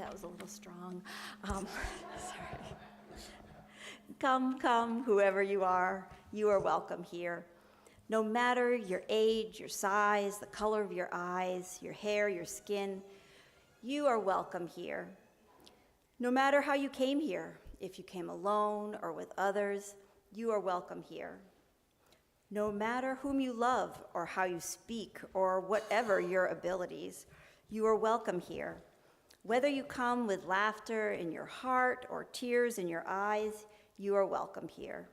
that was a little strong. Sorry. Come, whoever you are welcome here. No matter your age, your size, the color of your eyes, your hair, your skin, you are welcome here. No matter how you came here, if you came alone or with others, you are welcome here. No matter whom you love or how you speak or whatever your abilities, you are welcome here. Whether you come with laughter in your heart or tears in your eyes, you are welcome here.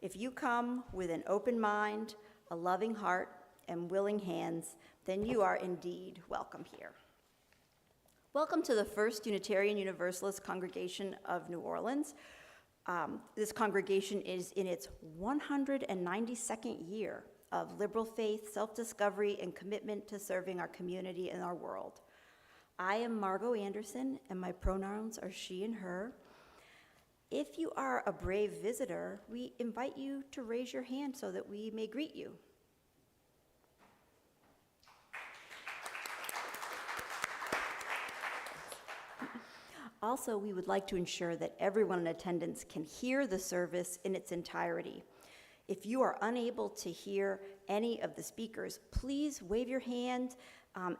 If you come with an open mind, a loving heart, and willing hands, then you are indeed welcome here. Welcome to the First Unitarian Universalist Congregation of New Orleans. This congregation is in its 192nd year of liberal faith, self-discovery, and commitment to serving our community and our world. I am Margot Anderson, and my pronouns are she and her. If you are a brave visitor, we invite you to raise your hand so that we may greet you. Also, we would like to ensure that everyone in attendance can hear the service in its entirety. If you are unable to hear any of the speakers, please wave your hand,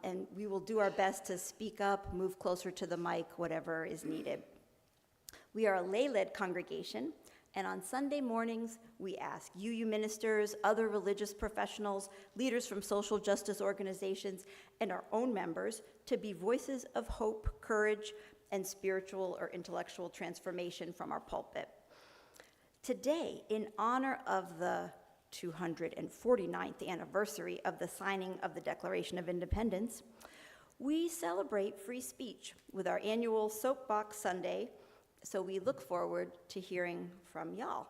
and we will do our best to speak up, move closer to the mic, whatever is needed. We are a lay-led congregation, and on Sunday mornings, we ask you ministers, other religious professionals, leaders from social justice organizations, and our own members to be voices of hope, courage, and spiritual or intellectual transformation from our pulpit. Today, in honor of the 249th anniversary of the signing of the Declaration of Independence, we celebrate free speech with our annual Soapbox Sunday, so we look forward to hearing from y'all.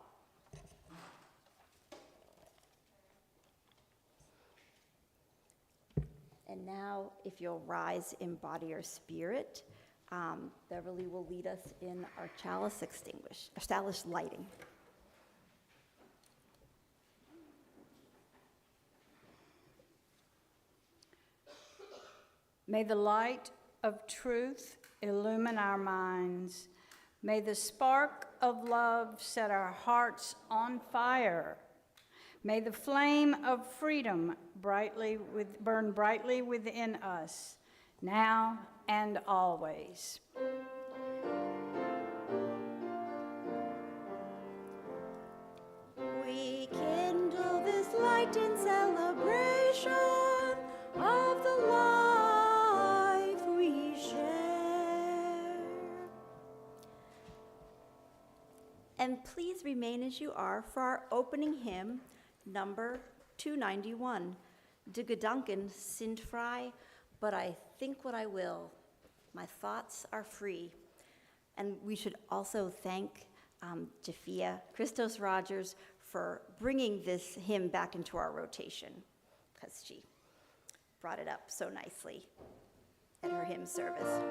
And now, if you'll rise in body or spirit, Beverly will lead us in our chalice lighting. May the light of truth illumine our minds. May the spark of love set our hearts on fire. May the flame of freedom burn brightly within us, now and always. We kindle this light in celebration of the life we share. And please remain as you are for our opening hymn, number 291, De Gedanken sind frei, but I think what I will. My thoughts are free. And we should also thank Jafia Christos Rogers for bringing this hymn back into our rotation, because she brought it up so nicely at her hymn service.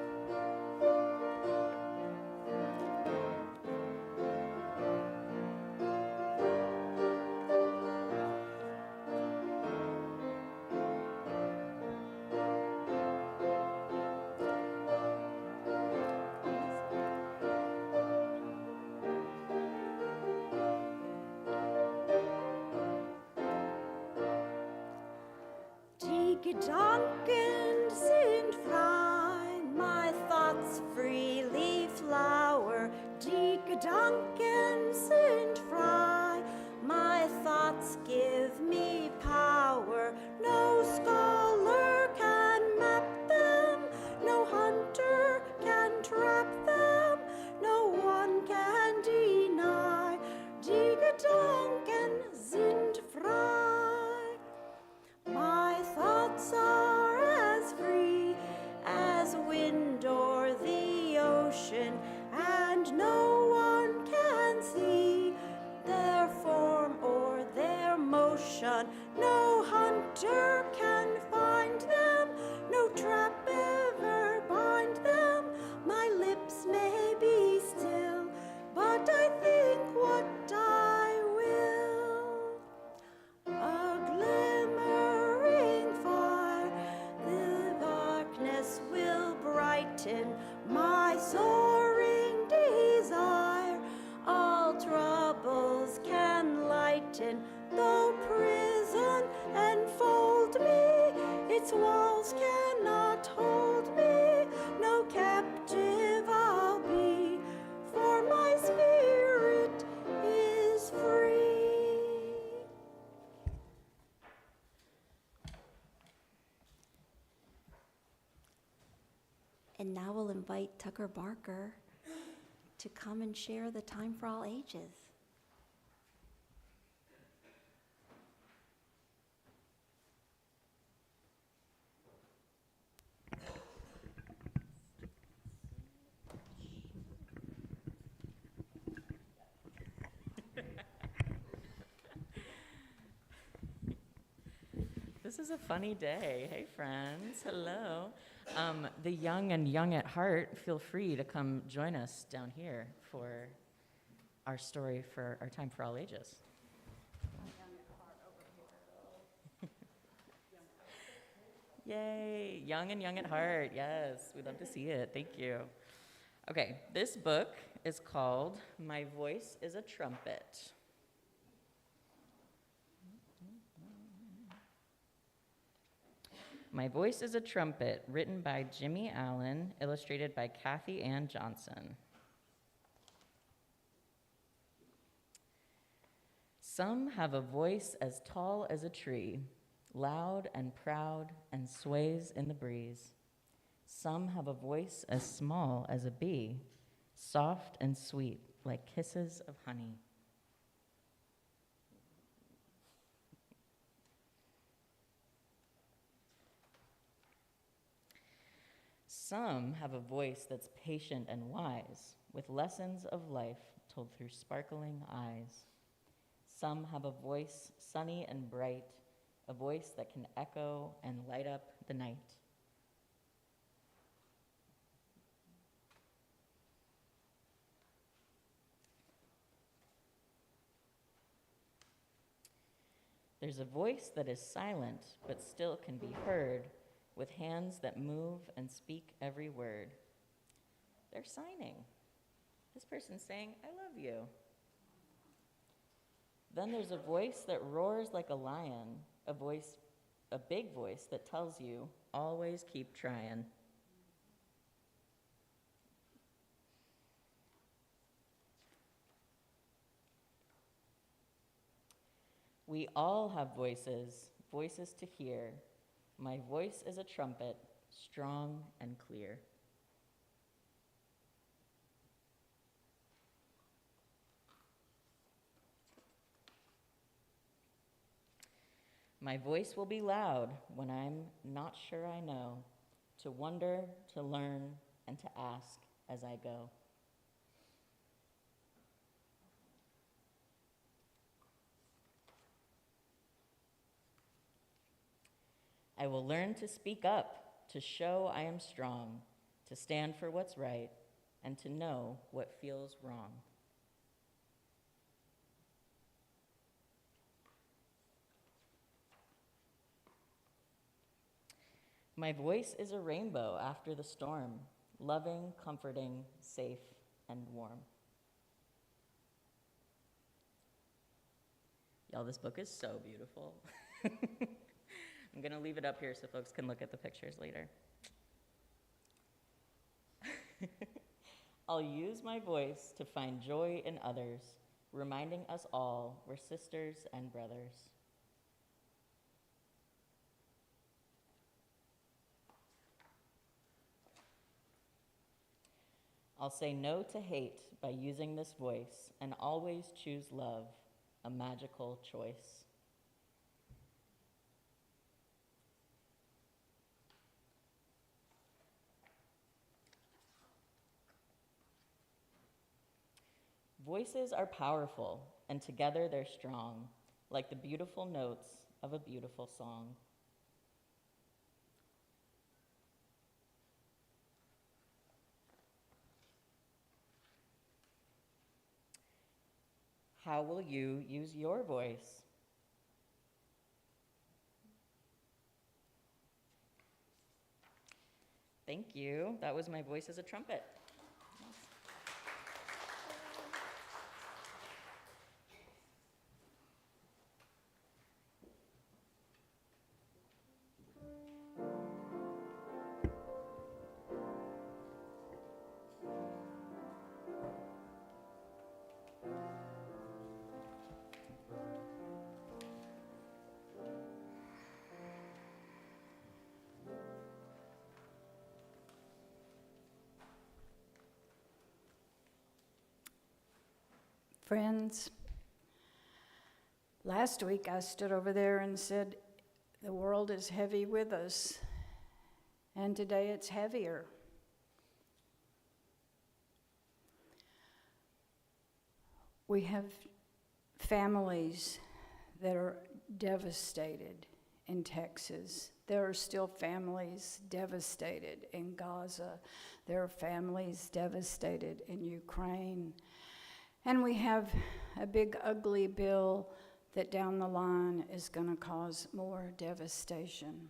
Gedanken sind frei, my thoughts freely flower. Die Gedanken sind frei, my thoughts give me power. No scholar can map them, no hunter can trap them, no one can deny. Die Gedanken sind frei. My thoughts are as free as wind or the ocean, and no one can see soaring desire. All troubles can lighten, though prison enfold me. Its walls cannot hold me, no captive I'll be, for my spirit is free. And now we'll invite Tucker Barker to come and share the Time for All Ages. This is a funny day. Hey, friends. Hello. The young and young at heart, feel free to come join us down here for our story for our Time for All Ages. Yay. Young and young at heart. Yes, we'd love to see it. Thank you. Okay, this book is called My Voice is a Trumpet. My Voice is a Trumpet, written by Jimmy Allen, illustrated by Kathy Ann Johnson. Some have a voice as tall as a tree, loud and proud and sways in the breeze. Some have a voice as small as a bee, soft and sweet like kisses of honey. Some have a voice that's patient and wise, with lessons of life told through sparkling eyes. Some have a voice sunny and bright, a voice that can echo and light up the night. There's a voice that is silent, but still can be heard, with hands that move and speak every word. They're signing. This person's saying, I love you. Then there's a voice that roars like a lion, a big voice that tells you, always keep trying. We all have voices, voices to hear. My voice is a trumpet, strong and clear. My voice will be loud when I'm not sure I know, to wonder, to learn, and to ask as I go. I will learn to speak up, to show I am strong, to stand for what's right, and to know what feels wrong. My voice is a rainbow after the storm, loving, comforting, safe, and warm. Y'all, this book is so beautiful. I'm going to leave it up here so folks can look at the pictures later. I'll use my voice to find joy in others, reminding us all we're sisters and brothers. I'll say no to hate by using this voice and always choose love, a magical choice. Voices are powerful, and together they're strong, like the beautiful notes of a beautiful song. How will you use your voice? Thank you. That was My Voice as a Trumpet. Friends, last week I stood over there and said, the world is heavy with us, and today it's heavier. We have families that are devastated in Texas. There are still families devastated in Gaza. There are families devastated in Ukraine. And we have a big, ugly bill that down the line is going to cause more devastation.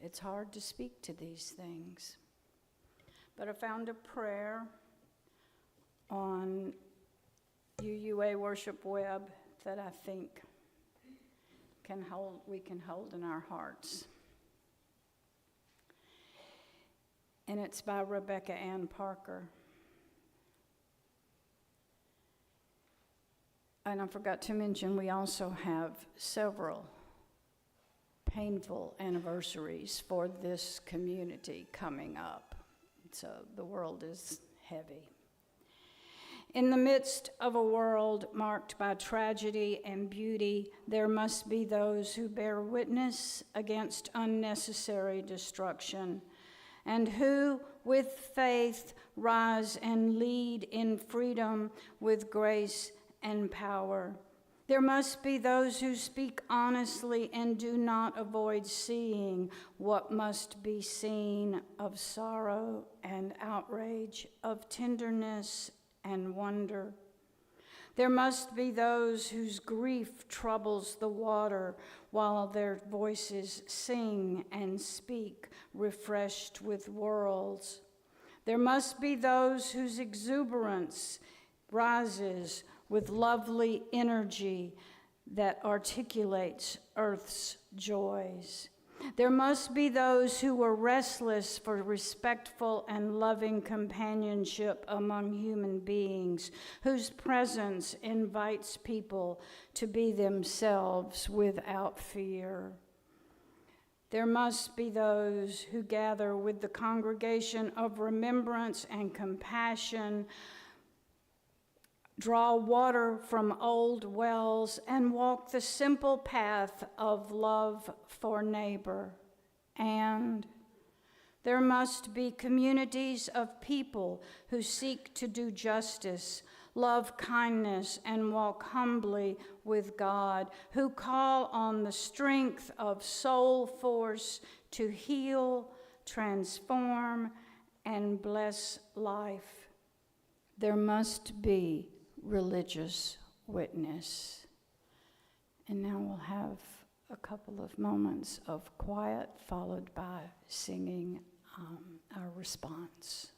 It's hard to speak to these things. But I found a prayer on UUA Worship Web that I think we can hold in our hearts. And it's by Rebecca Ann Parker. And I forgot to mention, we also have several painful anniversaries for this community coming up. So the world is heavy. In the midst of a world marked by tragedy and beauty, there must be those who bear witness against unnecessary destruction, and who, with faith, rise and lead in freedom with grace and power. There must be those who speak honestly and do not avoid seeing what must be seen of sorrow and outrage, of tenderness and wonder. There must be those whose grief troubles the water while their voices sing and speak, refreshed with worlds. There must be those whose exuberance rises with lovely energy that articulates earth's joys. There must be those who are restless for respectful and loving companionship among human beings, whose presence invites people to be themselves without fear. There must be those who gather with the congregation of remembrance and compassion, draw water from old wells, and walk the simple path of love for neighbor. And there must be communities of people who seek to do justice, love kindness, and walk humbly with God, who call on the strength of soul force to heal, transform, and bless life. There must be religious witness. And now we'll have a couple of moments of quiet, followed by singing our response.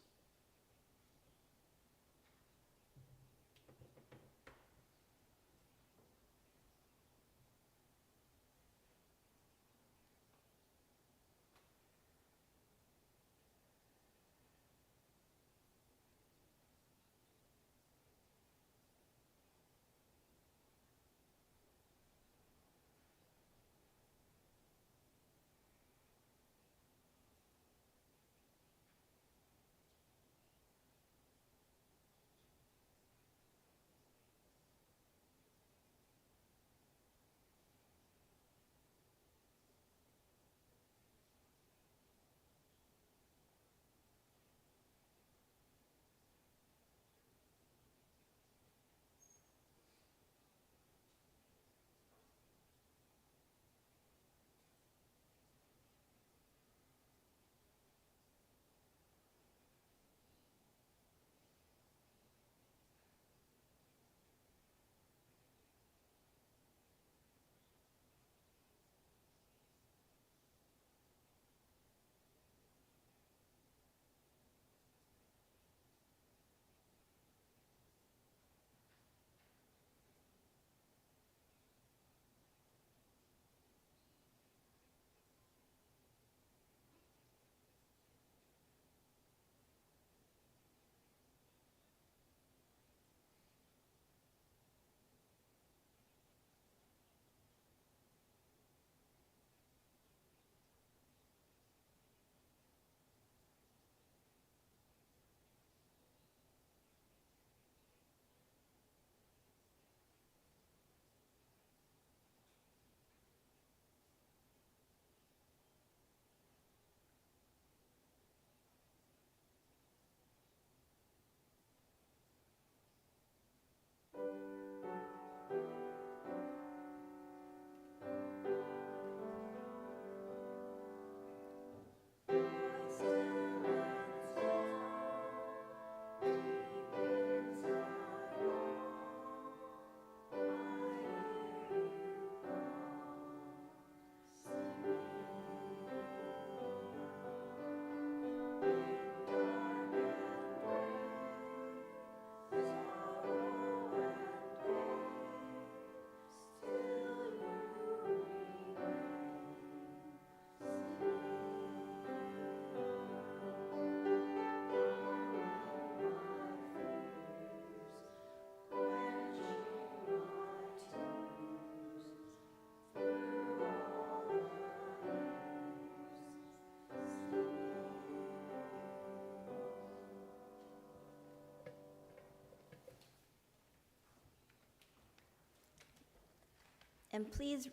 And please,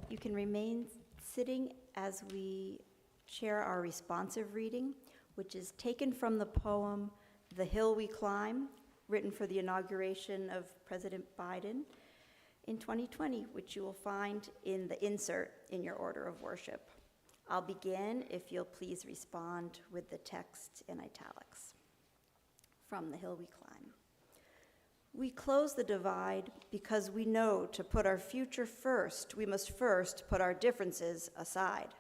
you can remain sitting as we share our responsive reading, which is taken from the poem "The Hill We Climb," written for the inauguration of President Biden in 2020, which you will find in the insert in your order of worship. I'll begin if you'll please respond with the text in italics. From "The Hill We Climb." We close the divide because we know to put our future first, we must first put our differences aside.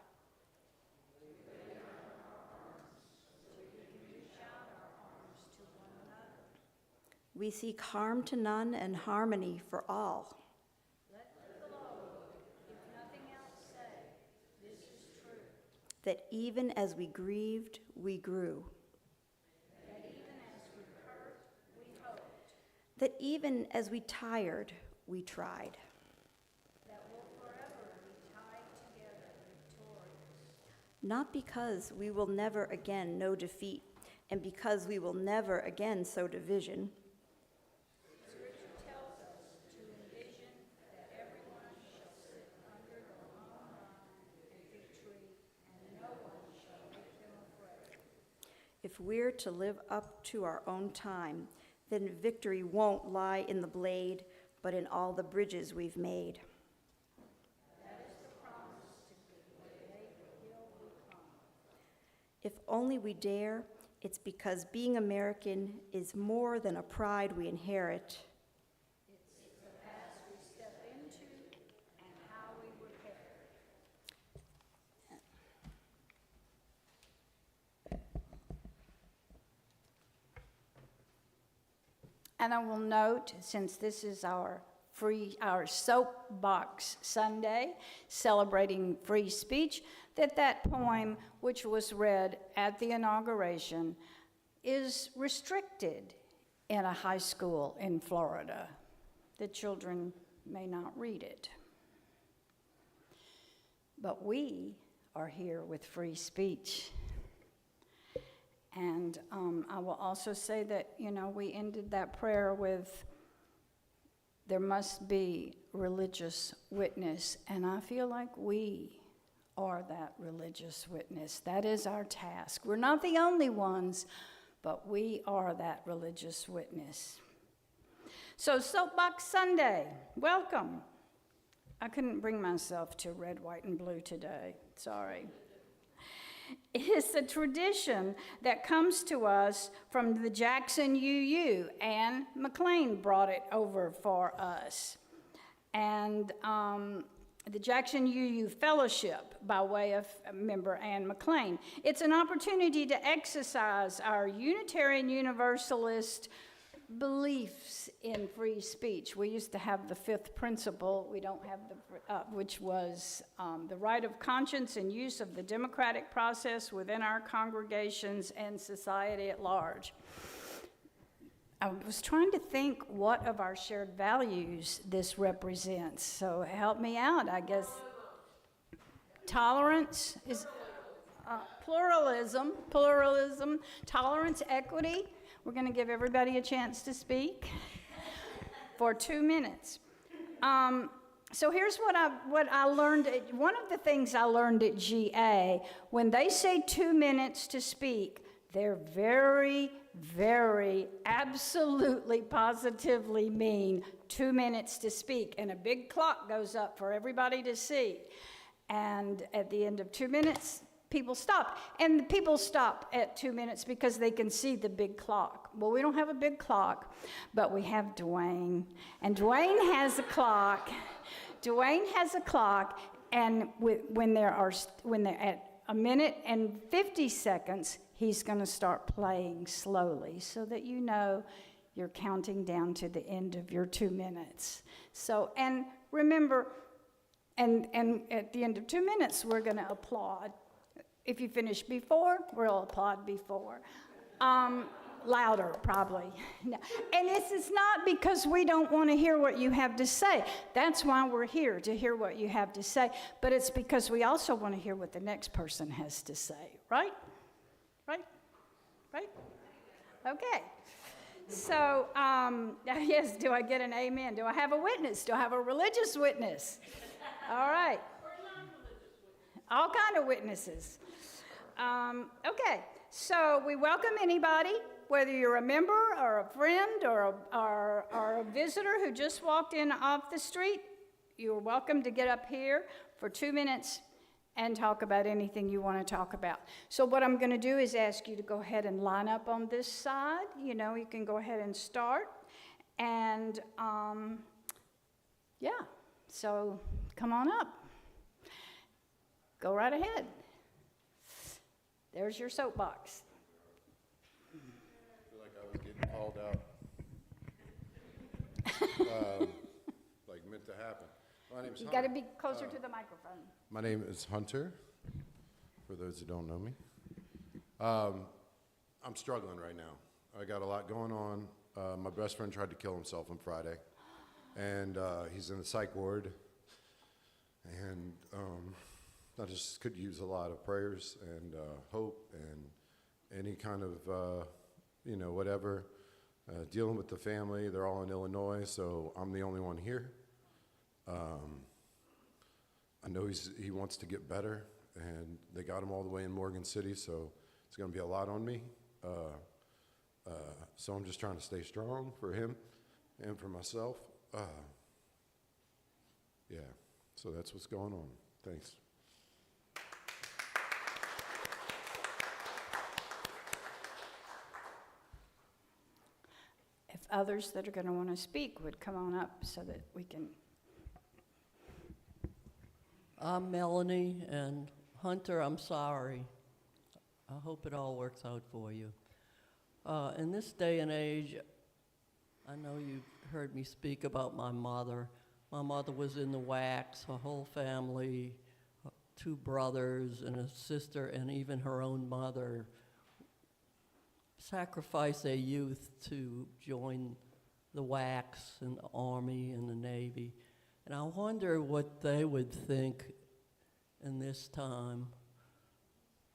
We seek harm to none and harmony for all. Let the Lord, if nothing else, say, this is true. That even as we grieved, we grew. That even as we hurt, we hoped. That even as we tired, we tried. That we'll forever be tied together victorious. Not because we will never again know defeat, and because we will never again sow division. Scripture tells us to envision that everyone shall sit under their own vine and fig tree, and no one shall make them afraid. If we're to live up to our own time, then victory won't lie in the blade, but in all the bridges we've made. That is the promise to create the hill we climb. If only we dare, it's because being American is more than a pride we inherit. It's the path we step into and how we repair. And I will note, since this is our soapbox Sunday, celebrating free speech, that poem, which was read at the inauguration, is restricted in a high school in Florida. The children may not read it. But we are here with free speech. And I will also say that, we ended that prayer with, there must be religious witness. And I feel like we are that religious witness. That is our task. We're not the only ones, but we are that religious witness. So Soapbox Sunday, welcome. I couldn't bring myself to red, white, and blue today. Sorry. It's a tradition that comes to us from the Jackson UU. Ann McLean brought it over for us. And the Jackson UU Fellowship, by way of member Ann McLean. It's an opportunity to exercise our Unitarian Universalist beliefs in free speech. We used to have the fifth principle. We don't have which was the right of conscience and use of the democratic process within our congregations and society at large. I was trying to think what of our shared values this represents. So help me out, I guess. Tolerance is pluralism, tolerance, equity. We're going to give everybody a chance to speak for 2 minutes. So here's what I learned. One of the things I learned at GA, when they say 2 minutes to speak, they're very, very, absolutely, positively mean 2 minutes to speak. And a big clock goes up for everybody to see. And at the end of 2 minutes, people stop. And the people stop at 2 minutes because they can see the big clock. Well, we don't have a big clock, but we have Dwayne. And Dwayne has a clock. Dwayne has a clock, and when they're at a minute and 50 seconds, he's going to start playing slowly so that you know you're counting down to the end of your 2 minutes. So, and remember, and at the end of 2 minutes, we're going to applaud. If you finish before, we'll applaud before. Louder, probably. No. And this is not because we don't want to hear what you have to say. That's why we're here, to hear what you have to say. But it's because we also want to hear what the next person has to say, right? Right? Right? Okay. So, yes, do I get an amen? Do I have a witness? Do I have a religious witness? All right. All kind of witnesses. Okay, so we welcome anybody, whether you're a member or a friend or a visitor who just walked in off the street. You're welcome to get up here for 2 minutes and talk about anything you want to talk about. So what I'm going to do is ask you to go ahead and line up on this side. You know, you can go ahead and start. And, yeah, so come on up. Go right ahead. There's your soapbox. I feel like I was getting called out. Like meant to happen. My name's You Hunter. got to be closer to the microphone. My name is Hunter, for those who don't know me. I'm struggling right now. I got a lot going on. My best friend tried to kill himself on Friday, and he's in the psych ward. And I just could use a lot of prayers and hope and any kind of, whatever. Dealing with the family, they're all in Illinois, so I'm the only one here. I know he wants to get better, and they got him all the way in Morgan City, so it's going to be a lot on me. So I'm just trying to stay strong for him and for myself. Yeah, so that's what's going on. Thanks. If others that are going to want to speak would come on up so that we can. I'm Melanie, and Hunter, I'm sorry. I hope it all works out for you. In this day and age, I know you've heard me speak about my mother. My mother was in the wax, her whole family, 2 brothers and a sister, and even her own mother sacrificed their youth to join the wax and the Army and the Navy. And I wonder what they would think in this time.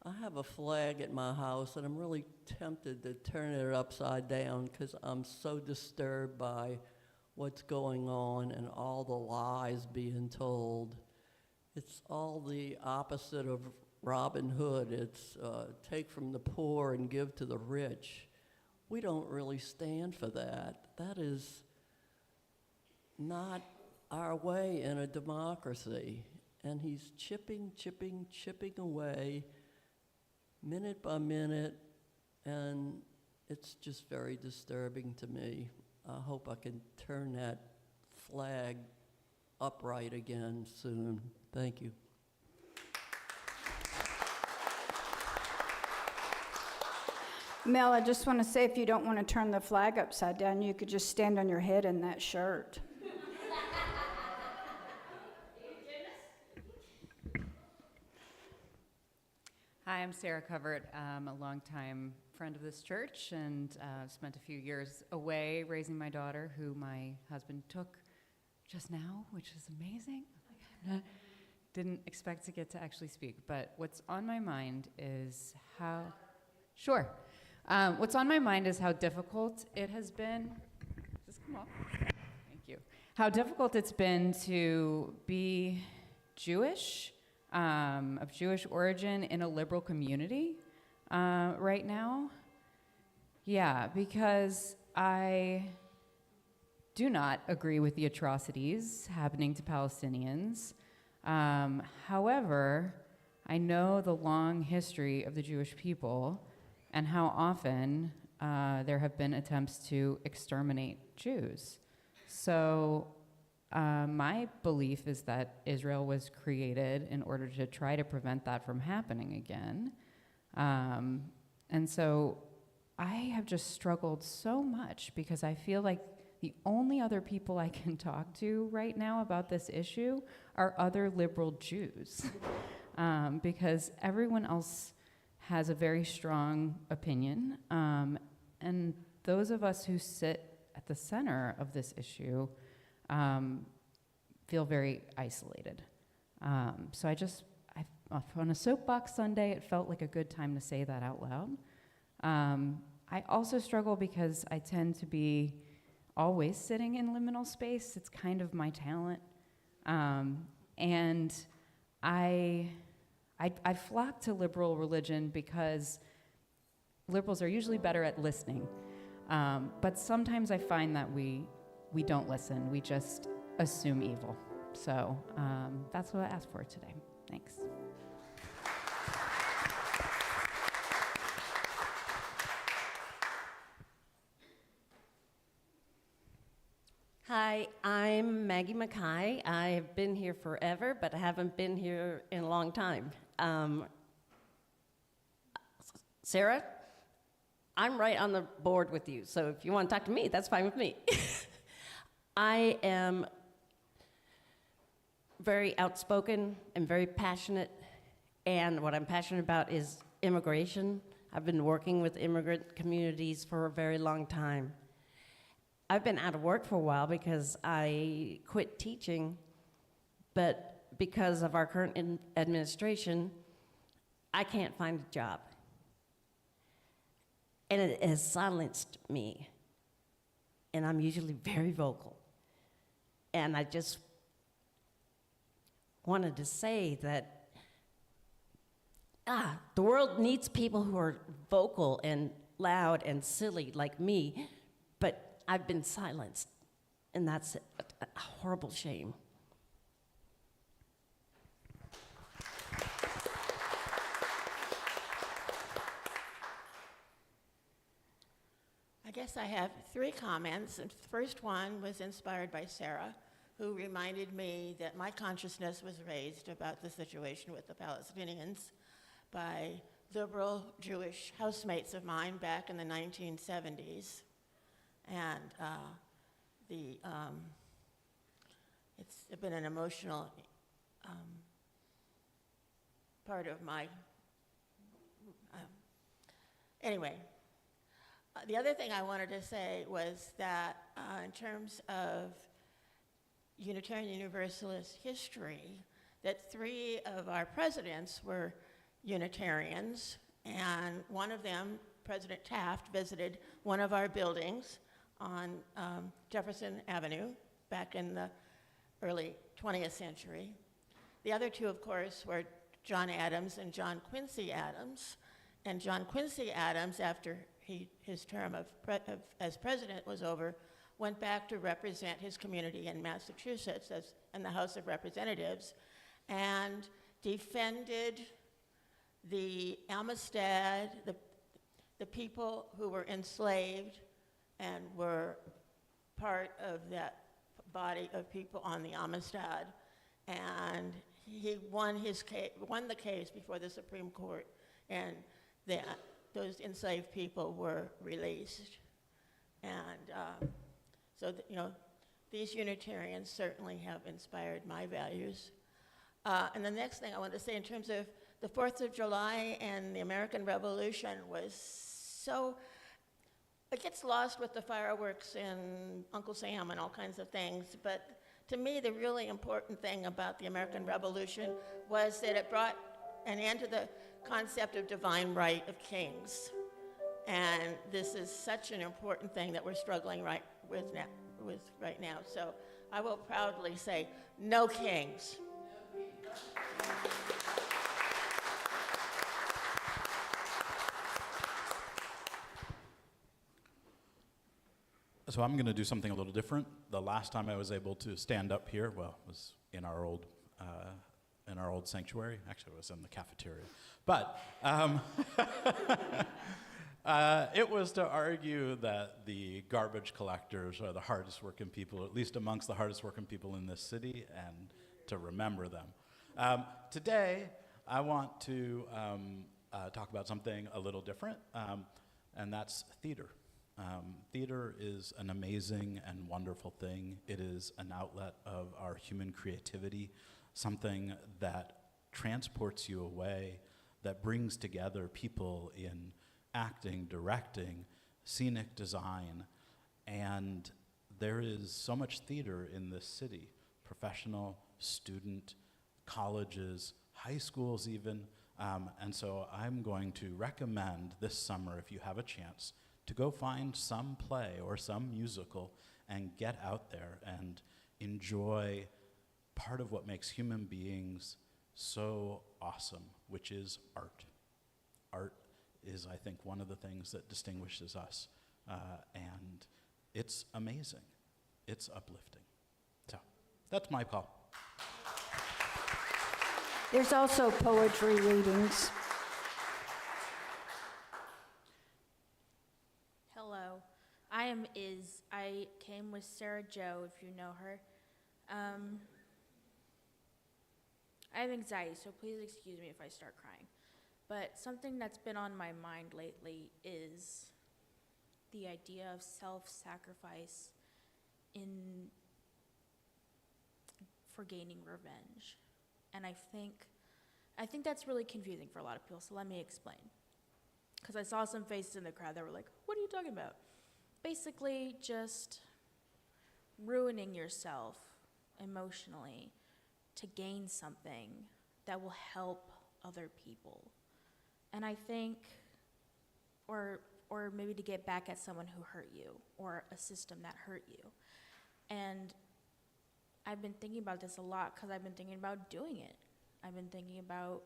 I have a flag at my house, and I'm really tempted to turn it upside down because I'm so disturbed by what's going on and all the lies being told. It's all the opposite of Robin Hood. It's take from the poor and give to the rich. We don't really stand for that. That is not our way in a democracy. And he's chipping away, minute by minute, and it's just very disturbing to me. I hope I can turn that flag upright again soon. Thank you. Mel, I just want to say, if you don't want to turn the flag upside down, you could just stand on your head in that shirt. Hi, I'm Sarah Covert. I'm a longtime friend of this church and spent a few years away raising my daughter, who my husband took just now, which is amazing. I didn't expect to get to actually speak, but what's on my mind is how... Sure. What's on my mind is how difficult it has been... Just come up. Thank you. How difficult it's been to be Jewish, of Jewish origin in a liberal community right now. Yeah, because I do not agree with the atrocities happening to Palestinians. However, I know the long history of the Jewish people and how often there have been attempts to exterminate Jews. So my belief is that Israel was created in order to try to prevent that from happening again. And so I have just struggled so much because I feel like the only other people I can talk to right now about this issue are other liberal Jews, because everyone else has a very strong opinion. And those of us who sit at the center of this issue feel very isolated. So on a soapbox Sunday, it felt like a good time to say that out loud. I also struggle because I tend to be always sitting in liminal space. It's kind of my talent. And I flock to liberal religion because liberals are usually better at listening. But sometimes I find that we don't listen. We just assume evil. So that's what I asked for today. Thanks. Hi, I'm Maggie Mackay. I've been here forever, but I haven't been here in a long time. Sarah, I'm right on the board with you, so if you want to talk to me, that's fine with me. I am very outspoken and very passionate, and what I'm passionate about is immigration. I've been working with immigrant communities for a very long time. I've been out of work for a while because I quit teaching, but because of our current administration, I can't find a job. And it has silenced me. And I'm usually very vocal. And I just wanted to say that the world needs people who are vocal and loud and silly like me, but I've been silenced, and that's a horrible shame. I guess I have 3 comments. And the first one was inspired by Sarah, who reminded me that my consciousness was raised about the situation with the Palestinians by liberal Jewish housemates of mine back in the 1970s. And it's been an emotional part of my, anyway. The other thing I wanted to say was that in terms of Unitarian Universalist history, that 3 of our presidents were Unitarians, and one of them, President Taft, visited one of our buildings on Jefferson Avenue back in the early 20th century. The other 2, of course, were John Adams and John Quincy Adams. And John Quincy Adams, after his term as president was over, went back to represent his community in Massachusetts in the House of Representatives and defended the Amistad, the people who were enslaved and were part of that body of people on the Amistad. And he won the case before the Supreme Court, and those enslaved people were released. And these Unitarians certainly have inspired my values. And the next thing I want to say in terms of the 4th of July and the American Revolution was so, it gets lost with the fireworks and Uncle Sam and all kinds of things, but to me the really important thing about the American Revolution was that it brought an end to the concept of divine right of kings. And this is such an important thing that we're struggling with right now. So I will proudly say, no kings. So I'm going to do something a little different. The last time I was able to stand up here, was in our old sanctuary. Actually, it was in the cafeteria. But it was to argue that the garbage collectors are the hardest working people, at least amongst the hardest working people in this city, and to remember them. Today, I want to talk about something a little different, and that's theater. Theater is an amazing and wonderful thing. It is an outlet of our human creativity, something that transports you away, that brings together people in acting, directing, scenic design, and there is so much theater in this city, professional, student, colleges, high schools even, and so I'm going to recommend this summer, if you have a chance, to go find some play or some musical and get out there and enjoy part of what makes human beings so awesome, which is art. Art is, I think, one of the things that distinguishes us, and it's amazing. It's uplifting. So that's my call. There's also poetry readings. Hello, I am Iz. I came with Sarah Jo, if you know her. I have anxiety, so please excuse me if I start crying. But something that's been on my mind lately is the idea of self-sacrifice for gaining revenge. And I think that's really confusing for a lot of people, so let me explain. Because I saw some faces in the crowd that were like, what are you talking about? Basically, just ruining yourself emotionally to gain something that will help other people. And I think, or maybe to get back at someone who hurt you, or a system that hurt you. And I've been thinking about this a lot because I've been thinking about doing it. I've been thinking about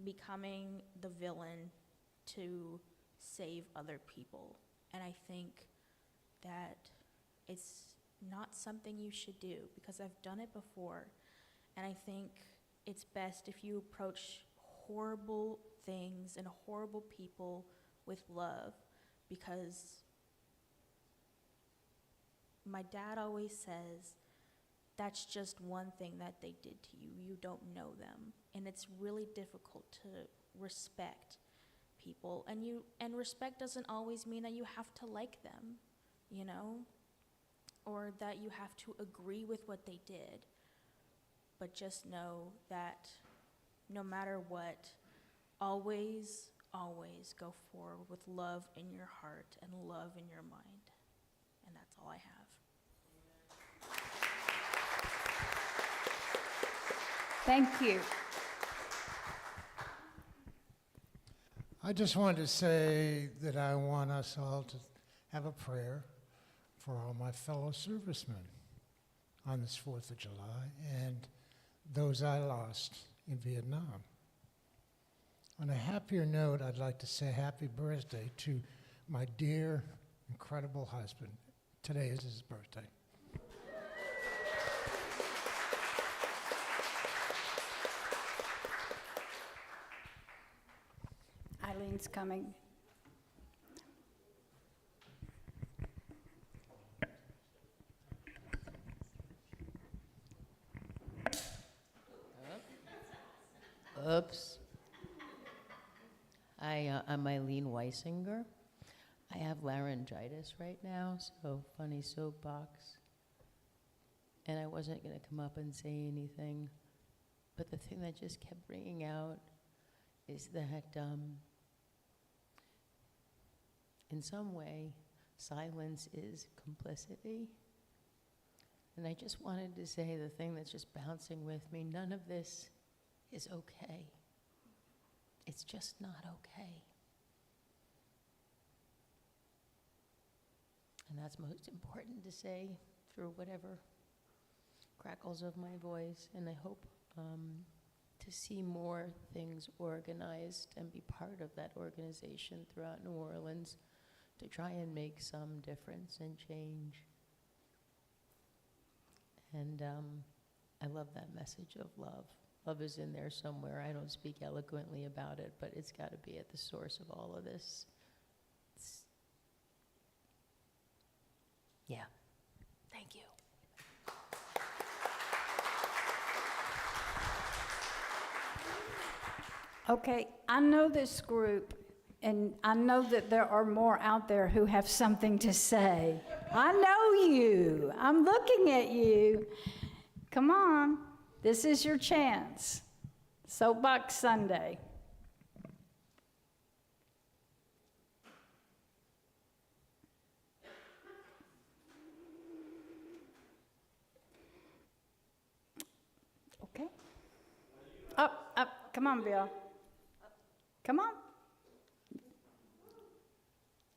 becoming the villain to save other people. And I think that it's not something you should do because I've done it before. And I think it's best if you approach horrible things and horrible people with love, because my dad always says, that's just one thing that they did to you. You don't know them. And it's really difficult to respect people. And respect doesn't always mean that you have to like them, you know? Or that you have to agree with what they did. But just know that no matter what, always, always go forward with love in your heart and love in your mind. And that's all I have. Thank you. I just wanted to say that I want us all to have a prayer for all my fellow servicemen on this 4th of July and those I lost in Vietnam. On a happier note, I'd like to say happy birthday to my dear, incredible husband. Today is his birthday. Eileen's coming. Oops. I'm Eileen Weisinger. I have laryngitis right now, so funny soapbox. And I wasn't going to come up and say anything, but the thing that just kept ringing out is that in some way, silence is complicity. And I just wanted to say the thing that's just bouncing with me, none of this is okay. It's just not okay. And that's most important to say through whatever crackles of my voice. And I hope to see more things organized and be part of that organization throughout New Orleans to try and make some difference and change. And I love that message of love. Love is in there somewhere. I don't speak eloquently about it, but it's got to be at the source of all of this. Yeah. Thank you. Okay, I know this group, and I know that there are more out there who have something to say. I know you. I'm looking at you. Come on. This is your chance. Soapbox Sunday. Okay. Up, up. Come on, Bill. Come on.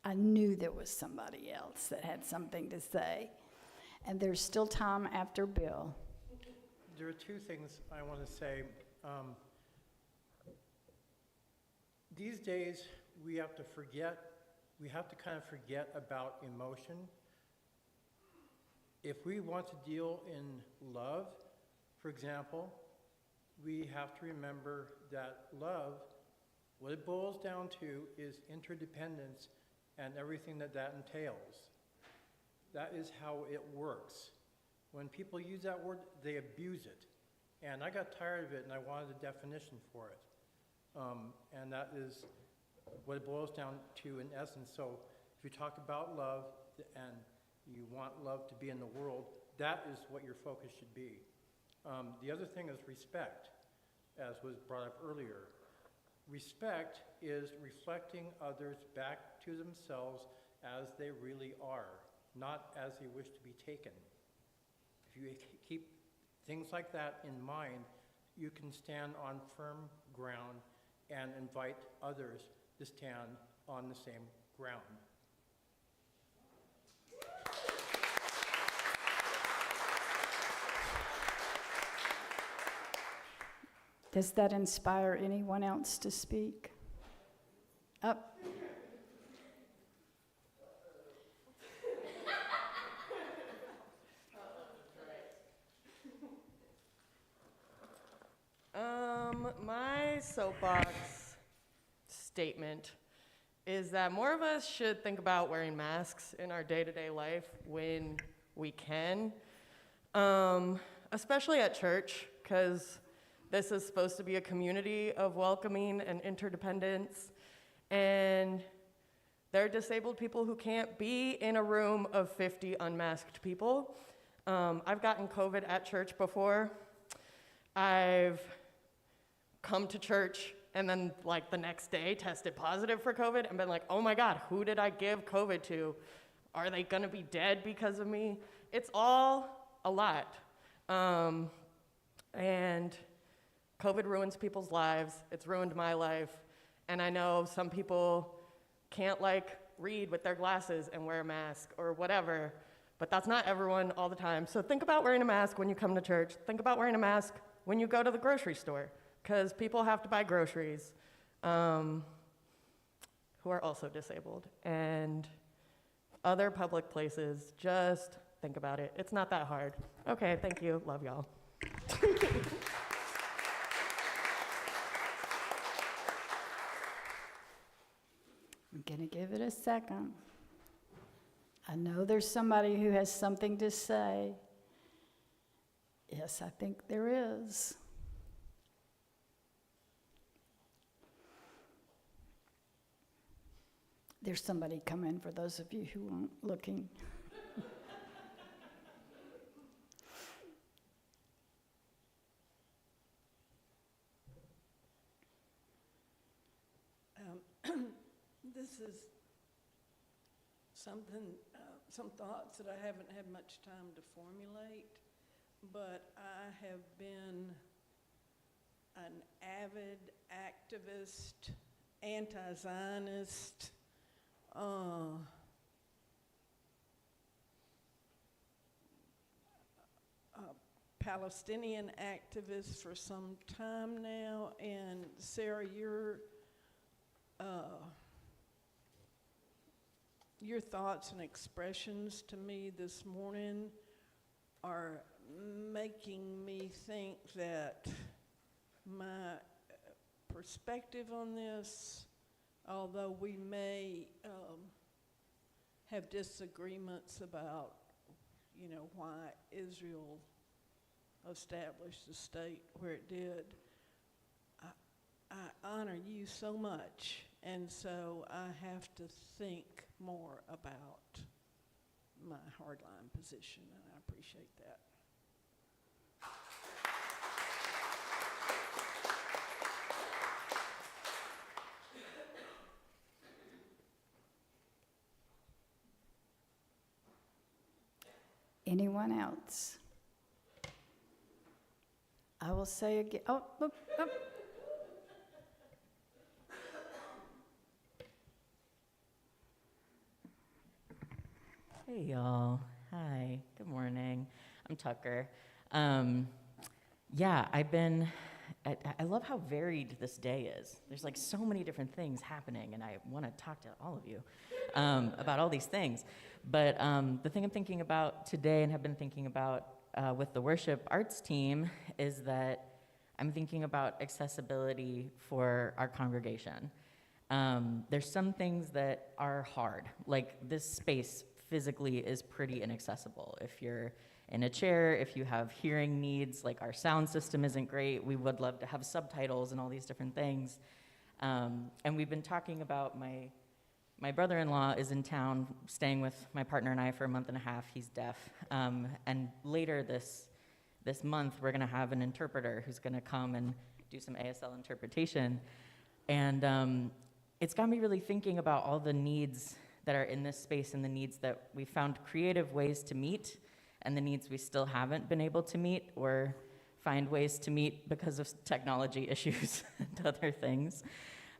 I knew there was somebody else that had something to say. And there's still time after Bill. There are two things I want to say. These days, we have to kind of forget about emotion. If we want to deal in love, for example, we have to remember that love, what it boils down to is interdependence and everything that entails. That is how it works. When people use that word, they abuse it. And I got tired of it, and I wanted a definition for it. And that is what it boils down to in essence. So if you talk about love and you want love to be in the world, that is what your focus should be. The other thing is respect, as was brought up earlier. Respect is reflecting others back to themselves as they really are, not as they wish to be taken. If you keep things like that in mind, you can stand on firm ground and invite others to stand on the same ground. Does that inspire anyone else to speak? Up. My soapbox statement is that more of us should think about wearing masks in our day-to-day life when we can, especially at church, because this is supposed to be a community of welcoming and interdependence, and there are disabled people who can't be in a room of 50 unmasked people. I've gotten COVID at church before. I've come to church and then like the next day tested positive for COVID and been like, oh my God, who did I give COVID to? Are they gonna be dead because of me? It's all a lot. And COVID ruins people's lives. It's ruined my life. And I know some people can't like read with their glasses and wear a mask or whatever, but that's not everyone all the time. So think about wearing a mask when you come to church. Think about wearing a mask when you go to the grocery store, because people have to buy groceries who are also disabled. And other public places, just think about it. It's not that hard. Okay, thank you. Love y'all. I'm gonna give it a second. I know there's somebody who has something to say. Yes, I think there is. There's somebody coming for those of you who aren't looking. This is something, some thoughts that I haven't had much time to formulate, but I have been an avid activist, anti-Zionist, Palestinian activist for some time now, and Sarah, your thoughts and expressions to me this morning are making me think that my perspective on this, although we may have disagreements about, why Israel established the state where it did, I honor you so much, and so I have to think more about my hardline position, and I appreciate that. Anyone else? I will say again, oh. Hey, y'all. Hi. Good morning. I'm Tucker. Yeah, I love how varied this day is. There's like so many different things happening, and I want to talk to all of you about all these things. But the thing I'm thinking about today and have been thinking about with the worship arts team is that I'm thinking about accessibility for our congregation. There's some things that are hard, like this space physically is pretty inaccessible. If you're in a chair, if you have hearing needs, like our sound system isn't great, we would love to have subtitles and all these different things. And we've been talking about my brother-in-law is in town staying with my partner and I for a month and a half. He's deaf. And later this month, we're gonna have an interpreter who's gonna come and do some ASL interpretation. And it's got me really thinking about all the needs that are in this space and the needs that we found creative ways to meet and the needs we still haven't been able to meet or find ways to meet because of technology issues and other things.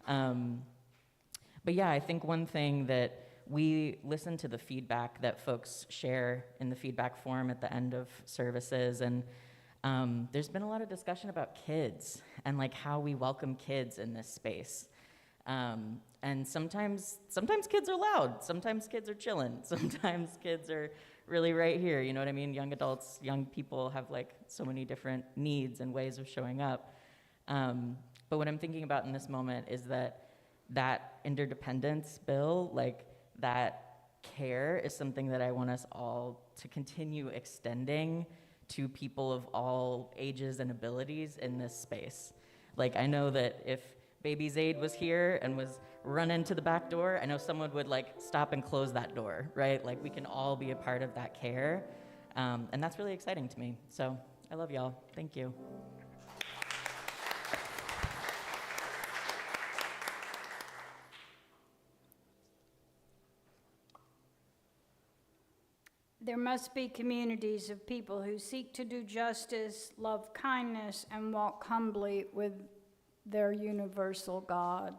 But yeah, I think one thing that we listen to the feedback that folks share in the feedback form at the end of services, and there's been a lot of discussion about kids and like how we welcome kids in this space. And sometimes kids are loud, sometimes kids are chilling, sometimes kids are really right here, you know what I mean? Young adults, young people have like so many different needs and ways of showing up. But what I'm thinking about in this moment is that interdependence bill, like that care is something that I want us all to continue extending to people of all ages and abilities in this space. Like I know that if Baby's Aid was here and was running to the back door, I know someone would like stop and close that door, right? Like we can all be a part of that care. And that's really exciting to me. So I love y'all. Thank you. There must be communities of people who seek to do justice, love kindness, and walk humbly with their universal God,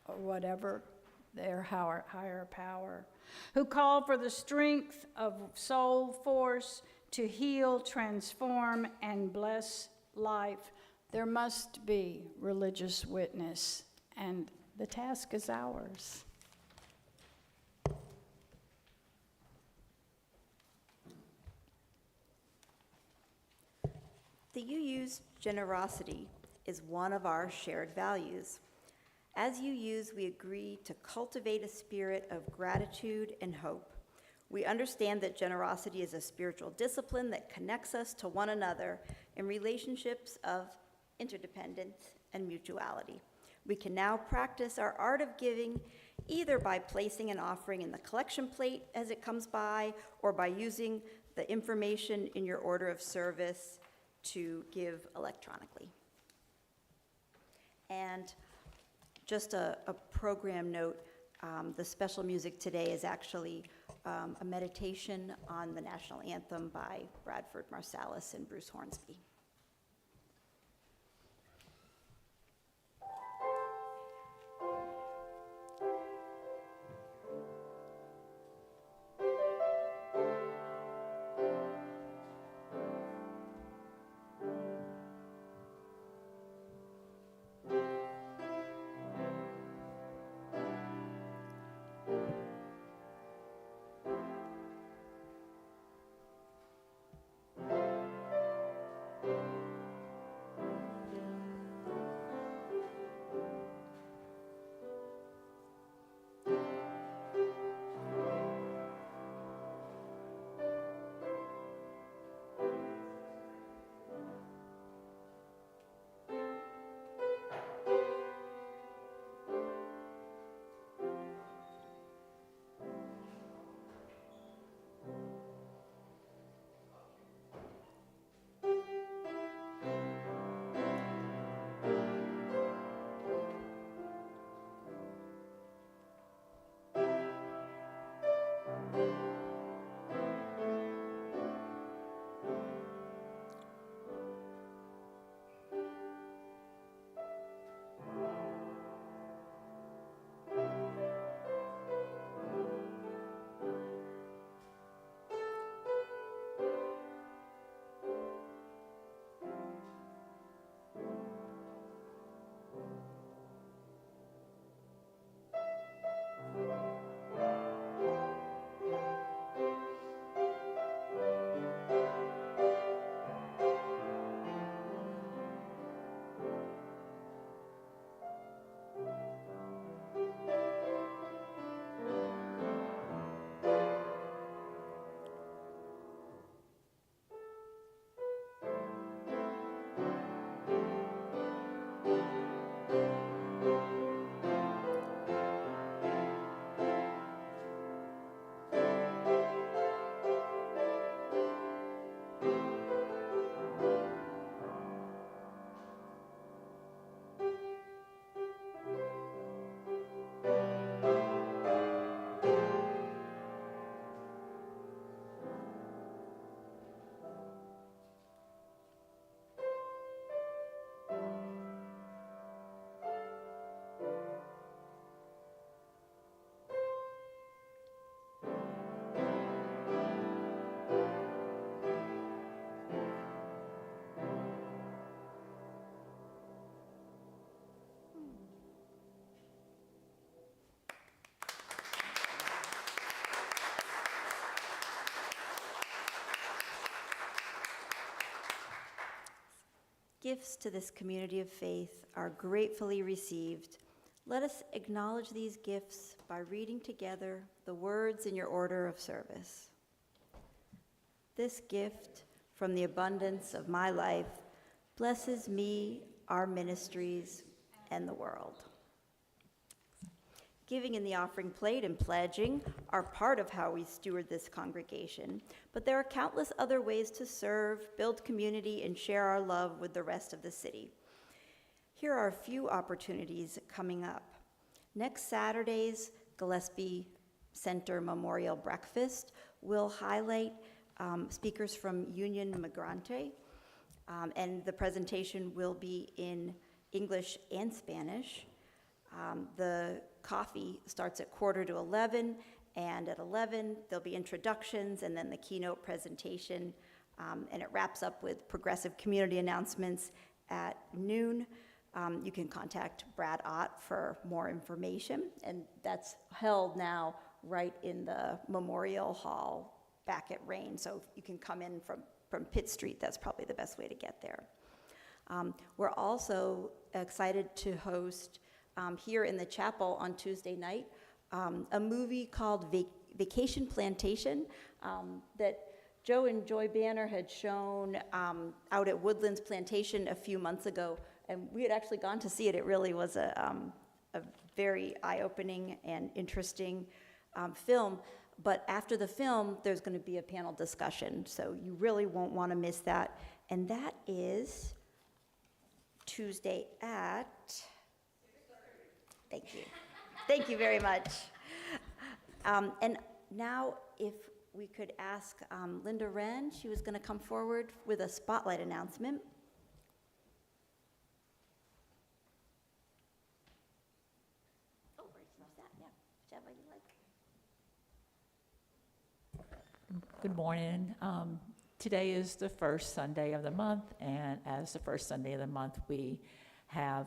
or whatever their higher power, who call for the strength of soul force to heal, transform, and bless life. There must be religious witness, and the task is ours. The UU's generosity is one of our shared values. As UUs, we agree to cultivate a spirit of gratitude and hope. We understand that generosity is a spiritual discipline that connects us to one another in relationships of interdependence and mutuality. We can now practice our art of giving either by placing an offering in the collection plate as it comes by, or by using the information in your order of service to give electronically. And just a program note, the special music today is actually a meditation on the national anthem by Bradford Marsalis and Bruce Hornsby. Gifts to this community of faith are gratefully received. Let us acknowledge these gifts by reading together the words in your order of service. This gift from the abundance of my life blesses me, our ministries, and the world. Giving in the offering plate and pledging are part of how we steward this congregation, but there are countless other ways to serve, build community, and share our love with the rest of the city. Here are a few opportunities coming up. Next Saturday's Gillespie Center Memorial Breakfast will highlight speakers from Union Migrante, and the presentation will be in English and Spanish. The coffee starts at 10:45, and at 11 there'll be introductions and then the keynote presentation, and it wraps up with progressive community announcements at noon. You can contact Brad Ott for more information, and that's held now right in the Memorial Hall back at Rain, so you can come in from Pitt Street. That's probably the best way to get there. We're also excited to host here in the chapel on Tuesday night a movie called Vacation Plantation that Joe and Joy Banner had shown out at Woodlands Plantation a few months ago, and we had actually gone to see it. It really was a very eye-opening and interesting film. But after the film, there's going to be a panel discussion, so you really won't want to miss that. And that is Tuesday at... Thank you. Thank you very much. And now if we could ask Linda Wren, she was going to come forward with a spotlight announcement. Oh, where's that? Yeah, whichever you like. Good morning. Today is the first Sunday of the month, and as the first Sunday of the month, we have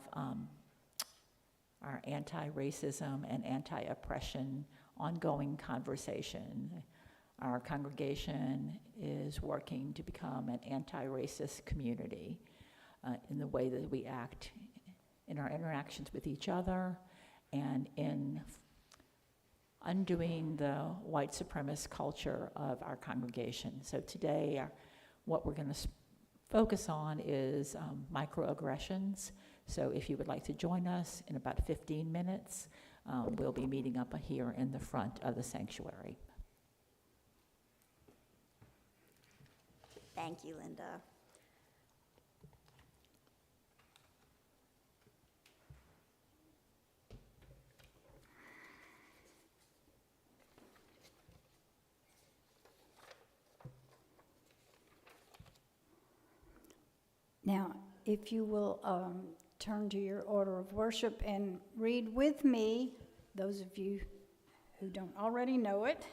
our anti-racism and anti-oppression ongoing conversation. Our congregation is working to become an anti-racist community in the way that we act in our interactions with each other and in undoing the white supremacist culture of our congregation. So today, what we're going to focus on is microaggressions. So if you would like to join us in about 15 minutes, we'll be meeting up here in the front of the sanctuary. Thank you, Linda. Now, if you will turn to your order of worship and read with me, those of you who don't already know it,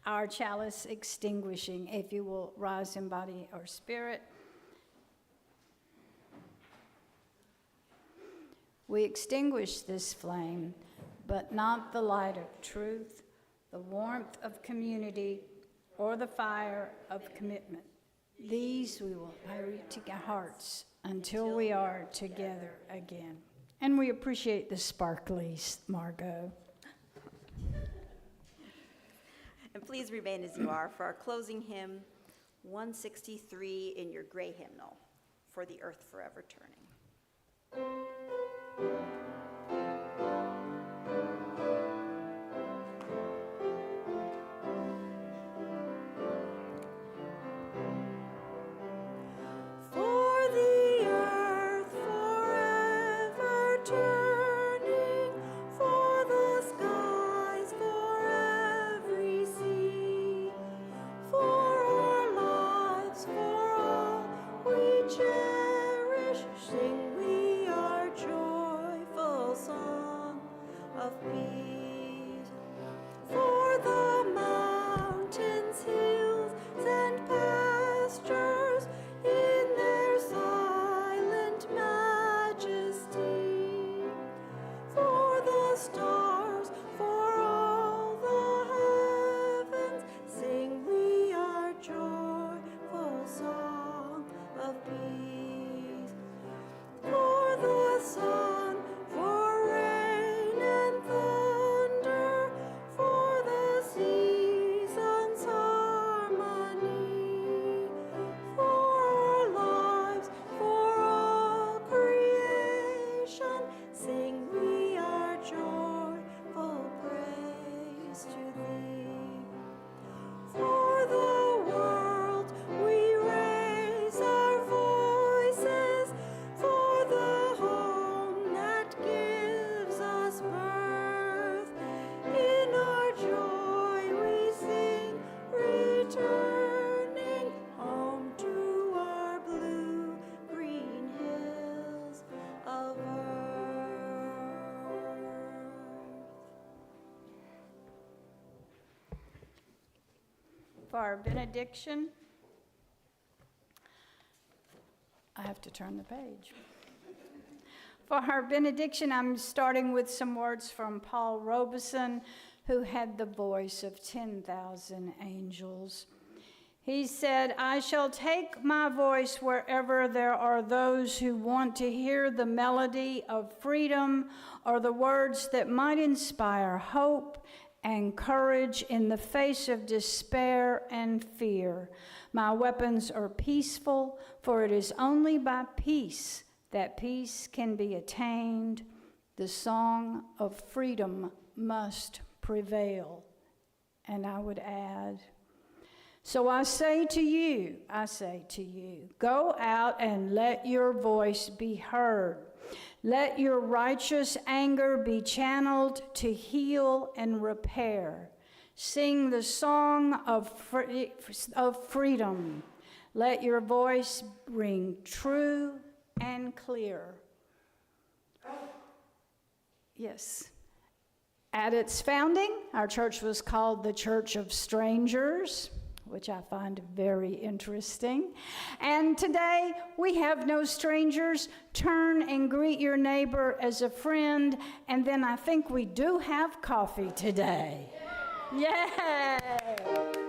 our chalice extinguishing, if you will rise in body or spirit. We extinguish this flame, but not the light of truth, the warmth of community, or the fire of commitment. These we will carry to our hearts until we are together again. And we appreciate the sparklies, Margot. And please remain as you are for our closing hymn, 163 in your gray hymnal, For the Earth Forever Turning. Cherish, sing we are joyful. for our benediction. I have to turn the page. For our benediction, I'm starting with some words from Paul Robeson, who had the voice of 10,000 angels. He said, "I shall take my voice wherever there are those who want to hear the melody of freedom or the words that might inspire hope and courage in the face of despair and fear. My weapons are peaceful, for it is only by peace that peace can be attained. The song of freedom must prevail." And I would add, so I say to you, go out and let your voice be heard. Let your righteous anger be channeled to heal and repair. Sing the song of freedom. Let your voice ring true and clear. Yes. At its founding, our church was called the Church of Strangers, which I find very interesting. And today, we have no strangers. Turn and greet your neighbor as a friend, and then I think we do have coffee today. Yay!